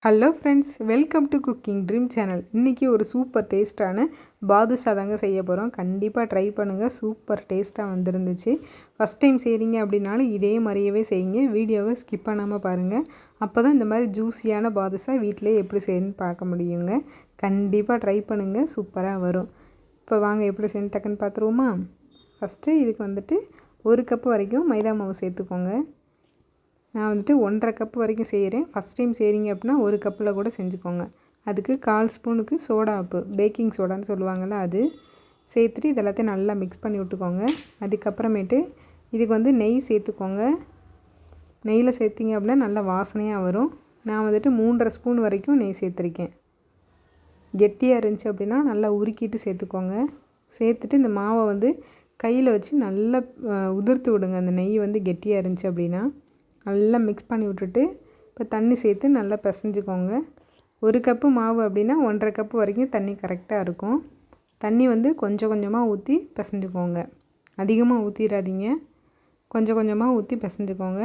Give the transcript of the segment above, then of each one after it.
Hello friends, welcome to cooking dream channel. இன்றைக்கி ஒரு super டேஸ்ட்டான பாதுஷா தாங்க செய்ய போகிறோம். கண்டிப்பாக ட்ரை பண்ணுங்கள். சூப்பர் டேஸ்ட்டாக வந்துருந்துச்சு. ஃபஸ்ட் டைம் செய்கிறீங்க அப்படின்னாலும் இதே மாதிரியவே செய்யுங்க. வீடியோவை ஸ்கிப் பண்ணாமல் பாருங்கள். அப்போ தான் இந்த மாதிரி ஜூஸியான பாதுஷா வீட்டிலே எப்படி செய்யணும்னு பார்க்க முடியுங்க. கண்டிப்பாக ட்ரை பண்ணுங்கள், சூப்பராக வரும். இப்போ வாங்க எப்படி செய்யணும் டக்குன்னு பார்த்துருவோமா. ஃபஸ்ட்டு இதுக்கு வந்துட்டு 1 கப்பு வரைக்கும் மைதா மாவு சேர்த்துக்கோங்க. நான் வந்துட்டு 1.5 கப் வரைக்கும் செய்கிறேன். ஃபஸ்ட் டைம் செய்கிறீங்க அப்படின்னா 1 கப்பில் கூட செஞ்சுக்கோங்க. அதுக்கு 1/4 ஸ்பூனுக்கு சோடா உப்பு, பேக்கிங் சோடான்னு சொல்லுவாங்கள்ல, அது சேர்த்துட்டு இது எல்லாத்தையும் நல்லா மிக்ஸ் பண்ணி விட்டுக்கோங்க. அதுக்கப்புறமேட்டு இதுக்கு வந்து நெய் சேர்த்துக்கோங்க. நெய்யில் சேர்த்திங்க அப்படின்னா நல்லா வாசனையாக வரும். நான் வந்துட்டு 3.5 ஸ்பூன் வரைக்கும் நெய் சேர்த்துருக்கேன். கெட்டியாக இருந்துச்சு அப்படின்னா நல்லா உருக்கிட்டு சேர்த்துக்கோங்க. சேர்த்துட்டு இந்த மாவை வந்து கையில் வச்சு நல்லா உதிர்த்து விடுங்க. அந்த நெய் வந்து கெட்டியாக இருந்துச்சு அப்படின்னா நல்லா மிக்ஸ் பண்ணி விட்டுட்டு இப்போ தண்ணி சேர்த்து நல்லா பிசைஞ்சுக்கோங்க. 1 கப்பு மாவு அப்படின்னா 1.5 கப்பு வரைக்கும் தண்ணி கரெக்டாக இருக்கும். தண்ணி வந்து கொஞ்சம் கொஞ்சமாக ஊற்றி பிசைஞ்சுக்கோங்க. அதிகமாக ஊற்றிடாதீங்க, கொஞ்சம் கொஞ்சமாக ஊற்றி பிசைஞ்சுக்கோங்க.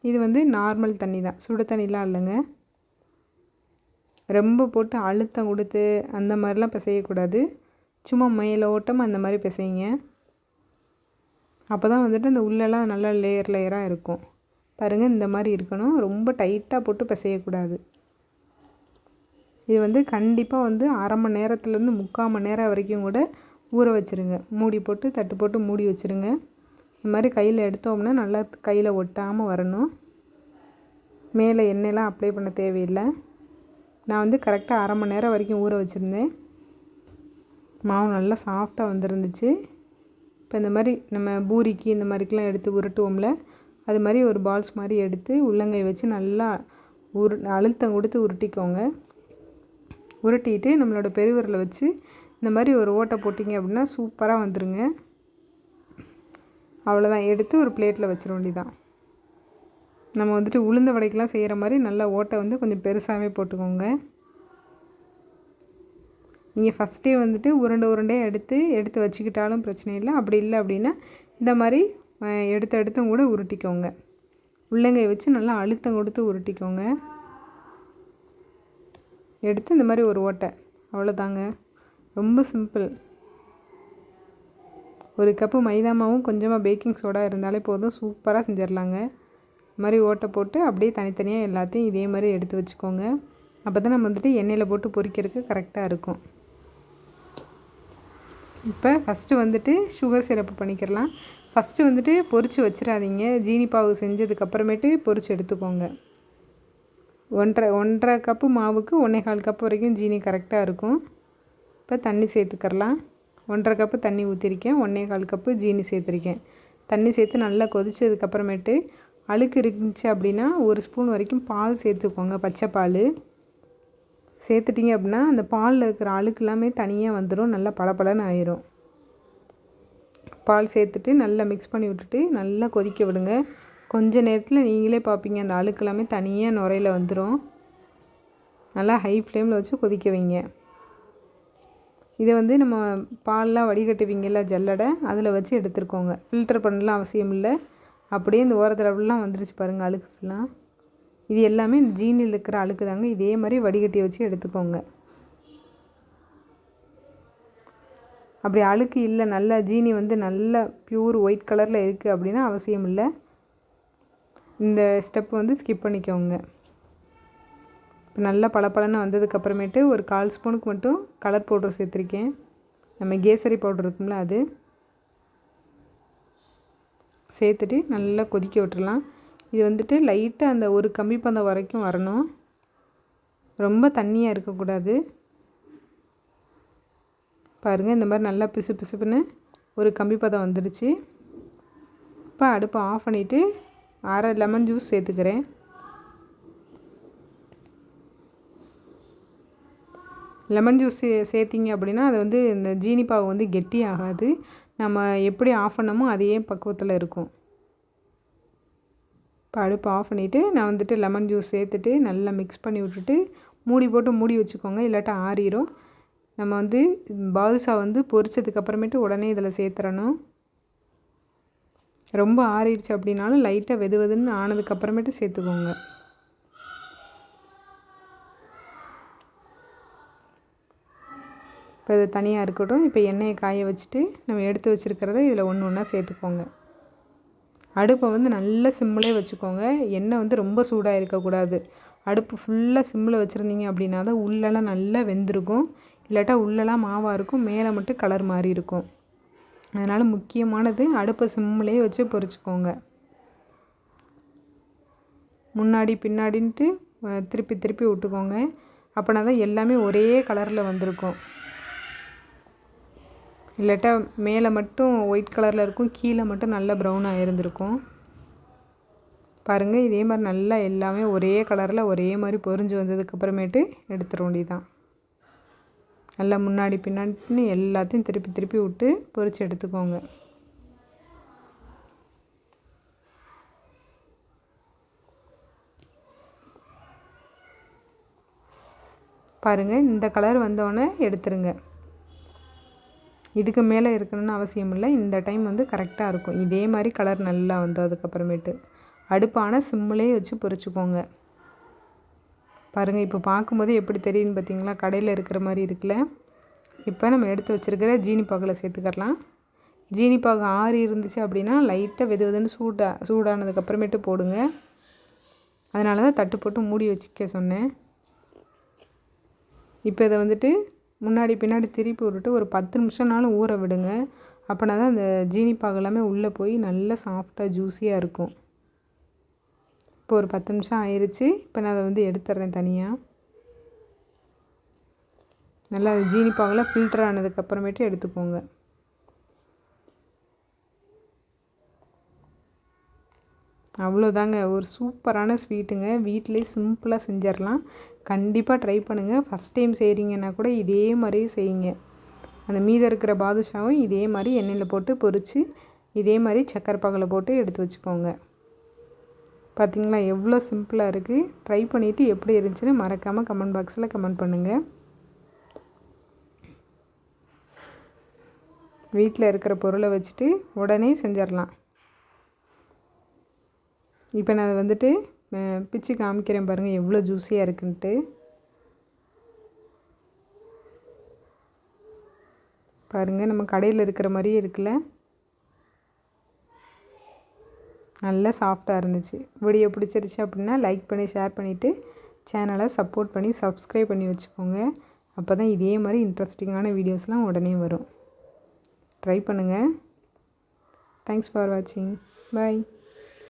இது வந்து நார்மல் தண்ணி தான், சுடு தண்ணிலாம் இல்லைங்க. ரொம்ப போட்டு அழுத்தம் கொடுத்து அந்த மாதிரிலாம் பிசையக்கூடாது. சும்மா மேலோட்டமாக அந்த மாதிரி பிசைங்க. அப்போ தான் வந்துட்டு அந்த உள்ளெல்லாம் நல்லா லேயர் லேயராக இருக்கும். பாருங்கள், இந்த மாதிரி இருக்கணும். ரொம்ப டைட்டாக போட்டு பிசையக்கூடாது. இது வந்து கண்டிப்பாக வந்து 1/2 மணி நேரத்துலேருந்து 3/4 மணி நேரம் வரைக்கும் கூட ஊற வச்சுருங்க. மூடி போட்டு தட்டு போட்டு மூடி வச்சுருங்க. இந்த மாதிரி கையில் எடுத்தோம்னா நல்லா கையில் ஒட்டாமல் வரணும். மேலே எண்ணெயெலாம் அப்ளை பண்ண தேவையில்லை. நான் வந்து கரெக்டாக 1/2 மணி நேரம் வரைக்கும் ஊற வச்சுருந்தேன். மாவு நல்லா சாஃப்டாக வந்துருந்துச்சு. இப்போ இந்த மாதிரி நம்ம பூரிக்கு இந்த மாதிரிக்கெலாம் எடுத்து உருட்டுவோம்ல, அது மாதிரி ஒரு பால்ஸ் மாதிரி எடுத்து உள்ளங்கை வச்சு நல்லா அழுத்தம் கொடுத்து உருட்டிக்கோங்க. உருட்டிட்டு நம்மளோட பெருவிரலை வச்சு இந்த மாதிரி ஒரு ஓட்டை போட்டிங்க அப்படின்னா சூப்பராக வந்துருங்க. அவ்வளோதான், எடுத்து ஒரு பிளேட்டில் வச்சிட வேண்டியதான். நம்ம வந்துட்டு உளுந்த வடைக்கெலாம் செய்கிற மாதிரி நல்லா ஓட்டை வந்து கொஞ்சம் பெருசாகவே போட்டுக்கோங்க. நீங்கள் ஃபஸ்ட்டே வந்துட்டு உருண்டையாக எடுத்து வச்சுக்கிட்டாலும் பிரச்சனை இல்லை. அப்படி இல்லை அப்படின்னா இந்த மாதிரி எடுத்தும் கூட உருட்டிக்கோங்க. உள்ளங்கை வச்சு நல்லா அழுத்தம் கொடுத்து உருட்டிக்கோங்க. எடுத்து இந்த மாதிரி ஒரு ஓட்டை, அவ்வளோதாங்க. ரொம்ப சிம்பிள். 1 கப்பு மைதா மாவும் கொஞ்சமாக பேக்கிங் சோடா இருந்தாலே போதும், சூப்பராக செஞ்சிடலாங்க. இந்த மாதிரி ஓட்டை போட்டு அப்படியே தனித்தனியாக எல்லாத்தையும் இதே மாதிரி எடுத்து வச்சுக்கோங்க. அப்போ தான் நம்ம வந்துட்டு எண்ணெயில் போட்டு பொரிக்கிறதுக்கு கரெக்டாக இருக்கும். இப்போ ஃபஸ்ட்டு வந்துட்டு சுகர் சிரப்பு பண்ணிக்கிறலாம். ஃபஸ்ட்டு வந்துட்டு பொரித்து வச்சிடாதீங்க. ஜீனி பாவு செஞ்சதுக்கப்புறமேட்டு பொரித்து எடுத்துக்கோங்க. 1.5 கப்பு மாவுக்கு 1.25 கப்பு வரைக்கும் ஜீனி கரெக்டாக இருக்கும். இப்போ தண்ணி சேர்த்துக்கிறலாம். 1.5 கப்பு தண்ணி ஊற்றிருக்கேன், 1.25 கப்பு ஜீனி சேர்த்துருக்கேன். தண்ணி சேர்த்து நல்லா கொதிச்சதுக்கப்புறமேட்டு அழுக்கு இருந்துச்சு அப்படின்னா 1 ஸ்பூன் வரைக்கும் பால் சேர்த்துக்கோங்க. பச்சை பால் சேர்த்துட்டிங்க அப்படின்னா அந்த பாலில் இருக்கிற அழுக்கு எல்லாமே தனியாக வந்துடும், நல்லா பளபளன்னு ஆயிரும். பால் சேர்த்துட்டு நல்லா மிக்ஸ் பண்ணி விட்டுட்டு நல்லா கொதிக்க விடுங்க. கொஞ்ச நேரத்தில் நீங்களே பார்ப்பீங்க, அந்த அழுக்கு எல்லாமே தனியாக நுரையில் வந்துடும். நல்லா ஹை ஃப்ளேமில் வச்சு கொதிக்க வைங்க. இதை வந்து நம்ம பால்லாம் வடிகட்டுவீங்கல்ல ஜல்லடை, அதில் வச்சு எடுத்துருக்கோங்க. ஃபில்டர் பண்ணலாம் அவசியம் இல்லை. அப்படியே இந்த ஓரத்தடவுலாம் வந்துருச்சு பாருங்கள் அழுக்கு ஃபுல்லாக. இது எல்லாமே இந்த ஜீனியில் இருக்கிற அழுக்கு தாங்க. இதே மாதிரி வடிகட்டி வச்சு எடுத்துக்கோங்க. அப்படி அழுக்கு இல்லை, நல்லா ஜீனி வந்து நல்லா ப்யூர் ஒயிட் கலரில் இருக்குது அப்படின்னா அவசியம் இல்லை. இந்த ஸ்டெப் வந்து ஸ்கிப் பண்ணிக்கோங்க. இப்போ நல்லா பளபளன்னு வந்ததுக்கப்புறமேட்டு ஒரு 1/4 ஸ்பூனுக்கு மட்டும் கலர் பவுடர் சேர்த்துருக்கேன். நம்ம கேசரி பவுடர் இருக்கும்ல, அது சேர்த்துட்டு நல்லா கொதிக்க விட்டுறலாம். இது வந்துட்டு லைட்டாக அந்த ஒரு கம்பி பதம் வரைக்கும் வரணும், ரொம்ப தண்ணியாக இருக்கக்கூடாது. பாருங்கள், இந்த மாதிரி நல்லா பிசு பிசுப்புன்னு ஒரு கம்பி பதம் வந்துடுச்சு. இப்போ அடுப்பை ஆஃப் பண்ணிவிட்டு 1/2 லெமன் ஜூஸ் சேர்த்துக்கிறேன். லெமன் ஜூஸ் சேர்த்திங்க அப்படின்னா அது வந்து இந்த ஜீனி பாவு வந்து கெட்டி ஆகாது. நம்ம எப்படி ஆஃப் பண்ணமோ அதே பக்குவத்தில் இருக்கும். இப்போ அடுப்பு ஆஃப் பண்ணிவிட்டு நான் வந்துட்டு லெமன் ஜூஸ் சேர்த்துட்டு நல்லா மிக்ஸ் பண்ணி விட்டுட்டு மூடி போட்டு மூடி வச்சுக்கோங்க, இல்லாட்டா ஆறிடும். நம்ம வந்து பாதுஷா வந்து பொரிச்சதுக்கப்புறமேட்டு உடனே இதில் சேர்த்துறணும். ரொம்ப ஆறிடுச்சு அப்படின்னாலும் லைட்டாக வெது வெதுன்னு ஆனதுக்கப்புறமேட்டு சேர்த்துக்கோங்க. இப்போ இது தனியாக இருக்கட்டும். இப்போ எண்ணெயை காய வச்சுட்டு நம்ம எடுத்து வச்சுருக்கிறத இதில் ஒன்று ஒன்றா சேர்த்துக்கோங்க. அடுப்பை வந்து நல்ல சிம்மிலே வச்சுக்கோங்க. எண்ணெய் வந்து ரொம்ப சூடாக இருக்கக்கூடாது. அடுப்பு ஃபுல்லாக சிம்மில் வச்சுருந்தீங்க அப்படின்னா தான் உள்ளெல்லாம் நல்லா வெந்திருக்கும். இல்லாட்டா உள்ளெல்லாம் மாவாக இருக்கும், மேலே மட்டும் கலர் மாறி இருக்கும். அதனால் முக்கியமானது அடுப்பை சிம்மிலே வச்சு பொரிச்சுக்கோங்க. முன்னாடி பின்னாடின்ட்டு திருப்பி திருப்பி விட்டுக்கோங்க. அப்படின்னா தான் எல்லாமே ஒரே கலரில் வந்திருக்கும். இல்லாட்டா மேலே மட்டும் ஒயிட் கலரில் இருக்கும், கீழே மட்டும் நல்லா ப்ரௌனாக இருந்திருக்கும். பாருங்கள், இதே மாதிரி நல்லா எல்லாமே ஒரே கலரில் ஒரே மாதிரி பொரிஞ்சு வந்ததுக்கப்புறமேட்டு எடுத்துட வேண்டியதான். நல்லா முன்னாடி பின்னாடின்னு எல்லாத்தையும் திருப்பி திருப்பி விட்டு பொரித்து எடுத்துக்கோங்க. பாருங்கள், இந்த கலர் வந்தோடனே எடுத்துருங்க. இதுக்கு மேலே இருக்கணும்னு அவசியம் இல்லை. இந்த டைம் வந்து கரெக்டாக இருக்கும். இதே மாதிரி கலர் நல்லா வந்ததுக்கப்புறமேட்டு அடுப்பான சிம்மிலே வச்சு பொரிச்சுக்கோங்க. பாருங்கள், இப்போ பார்க்கும்போது எப்படி தெரியுதுன்னு பார்த்தீங்களா? கடையில் இருக்கிற மாதிரி இருக்குல்ல. இப்போ நம்ம எடுத்து வச்சுருக்கிற ஜீனி பாகில் சேர்த்துக்கலாம். ஜீனி பாகு ஆறி இருந்துச்சு அப்படின்னா லைட்டாக வெது வெதுன்னு சூடானதுக்கப்புறமேட்டு போடுங்க. அதனால தான் தட்டு போட்டு மூடி வச்சுக்க சொன்னேன். இப்போ இதை வந்துட்டு முன்னாடி பின்னாடி திருப்பி விட்டுட்டு ஒரு 10 நிமிஷம்னாலும் ஊற விடுங்க. அப்படின்னா தான் அந்த ஜீனி பாகு எல்லாமே உள்ளே போய் நல்லா சாஃப்டாக ஜூஸியாக இருக்கும். இப்போ ஒரு 10 நிமிஷம் ஆயிடுச்சு. இப்போ நான் அதை வந்து எடுத்துட்றேன் தனியாக. நல்லா ஜீனி பாகில் ஃபில்டர் ஆனதுக்கப்புறமேட்டு எடுத்துக்கோங்க. அவ்வளோதாங்க, ஒரு சூப்பரான ஸ்வீட்டுங்க. வீட்டிலே சிம்பிளாக செஞ்சிடலாம். கண்டிப்பாக ட்ரை பண்ணுங்கள். ஃபஸ்ட் டைம் செய்கிறீங்கன்னா கூட இதே மாதிரி செய்யுங்க. அந்த மீதம் இருக்கிற பாதுஷாவும் இதே மாதிரி எண்ணெயில் போட்டு பொரித்து இதே மாதிரி சக்கரை பாகில் போட்டு எடுத்து வச்சுக்கோங்க. பார்த்திங்களா, எவ்வளோ சிம்பிளாக இருக்குது. ட்ரை பண்ணிவிட்டு எப்படி இருந்துச்சுன்னு மறக்காமல் கமெண்ட் பாக்ஸில் கமெண்ட் பண்ணுங்கள். வீட்டில் இருக்கிற பொருளை வச்சுட்டு உடனே செஞ்சிடலாம். இப்போ நான் வந்துட்டு பிச்சு காமிக்கிறேன் பாருங்கள், எவ்வளோ ஜூஸியாக இருக்குன்ட்டு. பாருங்கள், நம்ம கடையில் இருக்கிற மாதிரியே இருக்குல்ல. நல்லா சாஃப்டாக இருந்துச்சு. வீடியோ பிடிச்சிருச்சு அப்படின்னா லைக் பண்ணி ஷேர் பண்ணிவிட்டு சேனலை சப்போர்ட் பண்ணி சப்ஸ்கிரைப் பண்ணி வச்சுக்கோங்க. அப்போ தான் இதே மாதிரி இன்ட்ரெஸ்டிங்கான வீடியோஸ்லாம் உடனே வரும். ட்ரை பண்ணுங்கள். தேங்க்ஸ் ஃபார் வாட்சிங். பாய்.